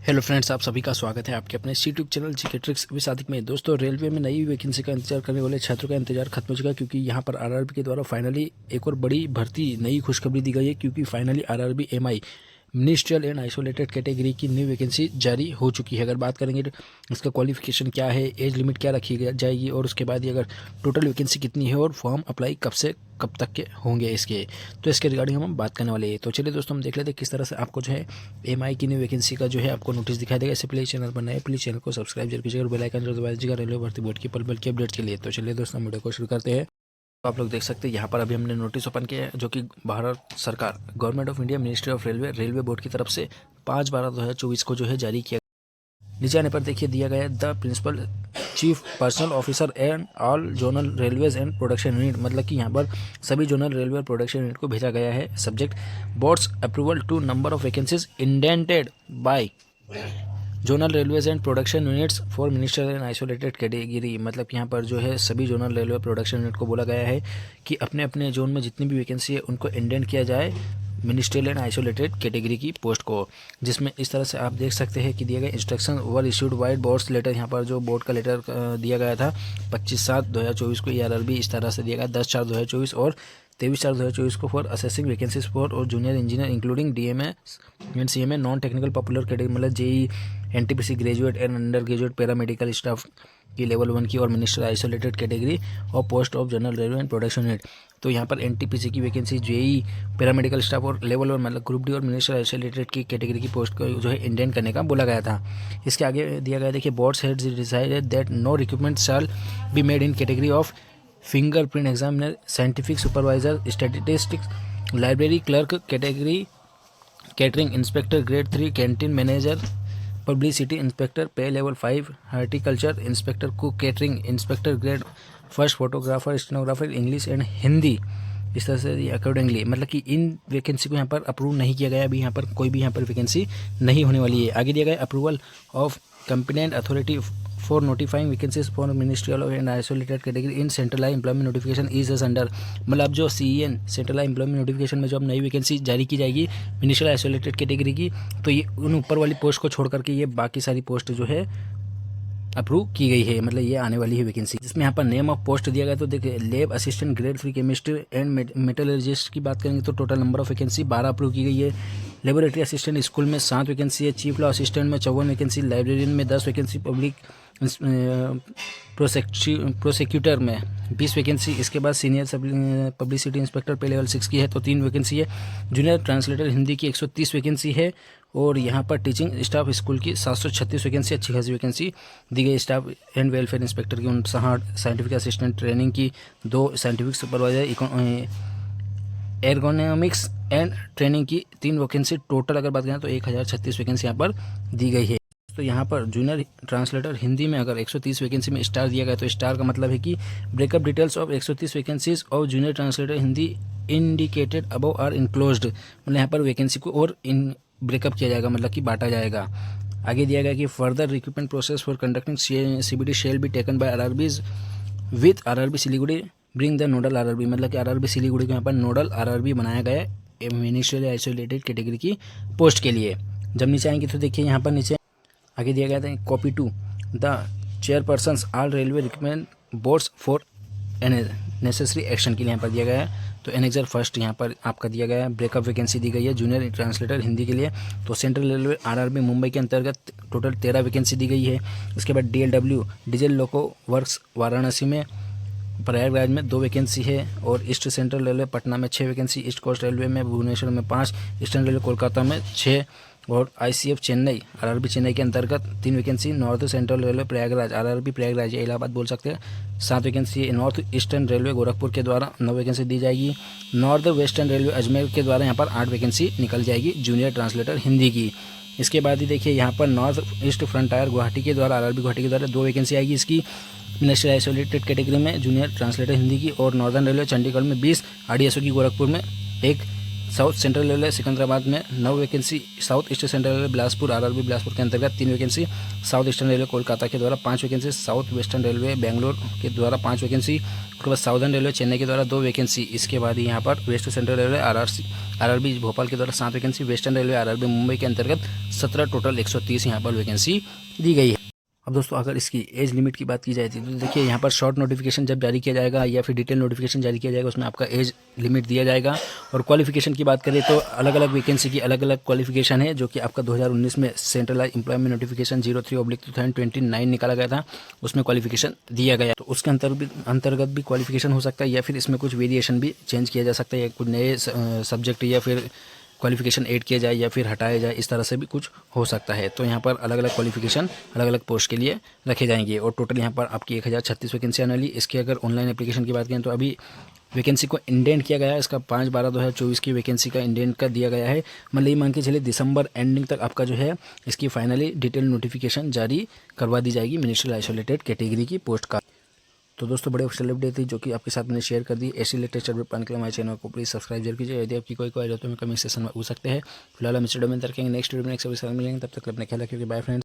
Hello friends, आप सभी का स्वागत है आपके अपने YouTube channel GK tricks with Sadiq में। दोस्तों, रेलवे में नई वैकेंसी का इंतजार करने वाले छात्रों का इंतजार खत्म हो चुका है, क्योंकि यहां पर आरआरबी के द्वारा फाइनली एक और बड़ी भर्ती नई खुशखबरी दी गई है। क्योंकि finally RRB MI ministerial and isolated category की न्यू वैकेंसी जारी हो चुकी है। अगर बात करेंगे इसका क्वालिफिकेशन क्या है, एज लिमिट क्या रखी जाएगी, और उसके बाद ये अगर टोटल वैकेंसी कितनी है और फॉर्म अप्लाई कब से कब तक के होंगे इसके, तो इसके रिगार्डिंग हम बात करने वाले हैं। तो चलिए दोस्तों, हम देख लेते हैं किस तरह से आपको जो है एमआई की न्यू वैकेंसी का जो है आपको नोटिस दिखाई देगा। इससे पहले चैनल पर नए, प्लीज चैनल को सब्सक्राइब जरूर कीजिएगा और बेल आइकन जरूर दबा दीजिएगा रेलवे भर्ती बोर्ड की पल पल की अपडेट के लिए। तो चलिए दोस्तों, वीडियो को शुरू करते हैं। तो आप लोग देख सकते हैं यहाँ पर अभी हमने नोटिस ओपन किया है, जो कि भारत सरकार government of India ministry of railway board की तरफ से 5/12/2024 को जो है जारी किया। नीचे आने पर देखिए दिया गया है the principal chief personnel officer and all zonal railways and production unit, मतलब कि यहाँ पर सभी जोनल रेलवे प्रोडक्शन यूनिट को भेजा गया है। Subject boards approval to number of vacancies indented by zonal railways and production units for ministerial and isolated category, मतलब यहाँ पर जो है सभी जोनल रेलवे प्रोडक्शन यूनिट को बोला गया है कि अपने अपने जोन में जितनी भी वैकेंसी है उनको इंडेंट किया जाए मिनिस्ट्रियल एंड आइसोलेटेड कैटेगरी की पोस्ट को। जिसमें इस तरह से आप देख सकते हैं कि दिए गए इंस्ट्रक्शन वर इश्यूड वाइड बोर्ड्स लेटर, यहाँ पर जो बोर्ड का लेटर दिया गया था 25/7/2024 को आरआरबी इस तरह से दिया गया 10/4/2024 और 23/4/2024 को फॉर असेसिंग वैकेंसीज फॉर और junior engineer including DMA and CMA non technical popular category, मतलब JE NTPC graduate and undergraduate paramedical staff की लेवल 1 की और मिनिस्टर आइसोलेटेड कैटेगरी और post of general railway and production unit. तो यहाँ पर NTPC की वैकेंसी, जेई पैरामेडिकल स्टाफ और लेवल 1 मतलब ग्रुप डी और मिनिस्टर आइसोलेटेड की कैटेगरी की पोस्ट को जो है इंडेंट करने का बोला गया था। इसके आगे दिया गया देखिए boards had decided that no recruitment shall be made in category of fingerprint examiner, scientific supervisor, statistics, library clerk category, catering inspector grade 3, canteen manager, publicity inspector pay level 5, horticulture inspector, cook, catering inspector grade 1, photographer, stenographer, English and Hindi. इस तरह से accordingly, मतलब कि इन vacancy को यहाँ पर approve नहीं किया गया। अभी यहाँ पर कोई भी यहाँ पर वैकेंसी नहीं होने वाली है। आगे दिया गया approval of competent authority for notifying vacancies for ministerial and isolated category in centralize employment notification is as under, मतलब जो सीईएन सेंट्रलाइज एम्प्लॉयमेंट नोटिफिकेशन में जो अब नई वैकेंसी जारी की जाएगी मिनिस्ट्रियल आइसोलेटेड कैटेगरी की, तो ये उन ऊपर वाली पोस्ट को छोड़ करके ये बाकी सारी पोस्ट जो है अप्रूव की गई है, मतलब ये आने वाली है वैकेंसी। जिसमें यहाँ पर नेम ऑफ पोस्ट दिया गया, तो देखिए lab assistant grade 3 chemistry and metallurgist की बात करेंगे तो total number of vacancy 12 approve की गई है। लेबोरेटरी असिस्टेंट स्कूल में 7 वैकेंसी है। चीफ लॉ असिस्टेंट में 54 वैकेंसी, लाइब्रेरियन में 10 वैकेंसी, पब्लिक प्रोसिक्यूटर में 20 वैकेंसी। इसके बाद senior publicity inspector pay level 6 की है तो 3 वैकेंसी है। जूनियर ट्रांसलेटर हिंदी की 130 वैकेंसी है। और यहाँ पर टीचिंग स्टाफ स्कूल की 736 वैकेंसी, अच्छी खासी वैकेंसी दी गई। स्टाफ एंड वेलफेयर इंस्पेक्टर की 59, साइंटिफिक असिस्टेंट ट्रेनिंग की 2, scientific supervisor ergonomics and training की 3 वैकेंसी। टोटल अगर बात करें तो 1036 वैकेंसी यहाँ पर दी गई है। तो यहाँ पर जूनियर ट्रांसलेटर हिंदी में अगर 130 वैकेंसी में स्टार दिया गया, तो स्टार का मतलब है कि breakup details of 130 vacancies of junior translator Hindi indicated above are enclosed, मतलब यहाँ पर वैकेंसी को और इन ब्रेकअप किया जाएगा, मतलब कि बांटा जाएगा। आगे दिया गया कि further recruitment process for conducting CBD shall be taken by RRBs with RRB Siliguri bring the nodal RRB, मतलब कि आरआरबी सिलीगुड़ी को यहाँ पर नोडल आरआरबी बनाया गया है मिनिस्ट्रियल आइसोलेटेड कैटेगरी की पोस्ट के लिए। जब नीचे आएंगे तो देखिए यहाँ पर नीचे आगे दिया गया था copy to the chairpersons all railway recruitment boards for necessary action के लिए यहाँ पर दिया गया है। तो एनेक्सर फर्स्ट यहाँ पर आपका दिया गया है ब्रेकअप वैकेंसी दी गई है जूनियर ट्रांसलेटर हिंदी के लिए। तो सेंट्रल रेलवे आरआरबी मुंबई के अंतर्गत टोटल 13 वैकेंसी दी गई है। इसके बाद डीएलडब्ल्यू डीजल लोको वर्क्स वाराणसी में, प्रयागराज में 2 वैकेंसी है। और ईस्ट सेंट्रल रेलवे पटना में 6 वैकेंसी, ईस्ट कोस्ट रेलवे में भुवनेश्वर में 5, ईस्टर्न रेलवे कोलकाता में 6 और आईसीएफ चेन्नई आरआरबी चेन्नई के अंतर्गत 3 vacancy. North central railway Prayagraj RRB Prayagraj Allahabad बोल सकते हैं 7 vacancy. North eastern railway Gorakhpur के द्वारा 9 वैकेंसी दी जाएगी। नॉर्थ वेस्टर्न रेलवे अजमेर के द्वारा यहाँ पर 8 वैकेंसी निकल जाएगी जूनियर ट्रांसलेटर हिंदी की। इसके बाद ही देखिए यहाँ पर नॉर्थ ईस्ट फ्रंटायर गुवाहाटी के द्वारा आरआरबी गुवाहाटी के द्वारा 2 वैकेंसी आएगी इसकी मिनिस्ट्रियल आइसोलेटेड कैटेगरी में जूनियर ट्रांसलेटर हिंदी की। और नॉर्दर्न रेलवे चंडीगढ़ में 20, आरडीएसओ की गोरखपुर में 1 साउथ सेंट्रल रेलवे सिकंदराबाद में 9 vacancy, south east central railway Bilaspur RRB Bilaspur के अंतर्गत 3 vacancy, south eastern railway Kolkata के द्वारा 5 vacancy, south western railway Bangalore के द्वारा 5 वैकेंसी, उसके बाद साउदर्न रेलवे चेन्नई के द्वारा 2 वैकेंसी। इसके बाद यहाँ पर west central railway RRB Bhopal के द्वारा 7 vacancy, western railway RRB Mumbai के अंतर्गत 17 टोटल 130 यहाँ पर वैकेंसी दी गई है। अब दोस्तों अगर इसकी एज लिमिट की बात की जाए तो देखिए यहाँ पर शॉर्ट नोटिफिकेशन जब जारी किया जाएगा या फिर डिटेल नोटिफिकेशन जारी किया जाएगा उसमें आपका एज लिमिट दिया जाएगा। और क्वालिफिकेशन की बात करें तो अलग अलग वैकेंसी की अलग अलग क्वालिफिकेशन है, जो कि आपका 2019 में सेंट्रलाइज एम्प्लॉयमेंट नोटिफिकेशन 03/2029 निकाला गया था, उसमें क्वालिफिकेशन दिया गया। तो उसके अंतर्गत भी क्वालिफिकेशन हो सकता है या फिर इसमें कुछ वेरिएशन भी चेंज किया जा सकता है, या कुछ नए सब्जेक्ट या फिर क्वालिफिकेशन ऐड किया जाए या फिर हटाया जाए, इस तरह से भी कुछ हो सकता है। तो यहाँ पर अलग अलग क्वालिफिकेशन अलग अलग पोस्ट के लिए रखे जाएंगे। और टोटल यहाँ पर आपकी 1036 वैकेंसी आने वाली। इसकी अगर ऑनलाइन एप्लीकेशन की बात करें तो अभी वैकेंसी को इंडेंट किया गया है, इसका 5/12/2024 की वैकेंसी का इंडेंट कर दिया गया है। मतलब ये मान के चलिए दिसंबर एंडिंग तक आपका जो है इसकी फाइनली डिटेल नोटिफिकेशन जारी करवा दी जाएगी मिनिस्ट्रियल आइसोलेटेड कैटेगरी की पोस्ट का। तो दोस्तों बड़े ऑफिशियल अपडेट थी जो कि आपके साथ मैंने शेयर कर दी। ऐसी लेटेस्ट अपडेट पाने के लिए हमारे चैनल को प्लीज सब्सक्राइब जरूर कीजिए। यदि आपकी कोई क्वेरी हो तो हमें कमेंट सेक्शन में पूछ सकते हैं। फिलहाल हम इस वीडियो में नेक्स्ट वीडियो में नेक्स्ट मिलेंगे, तब तक अपने ख्याल रखिए। Bye friends.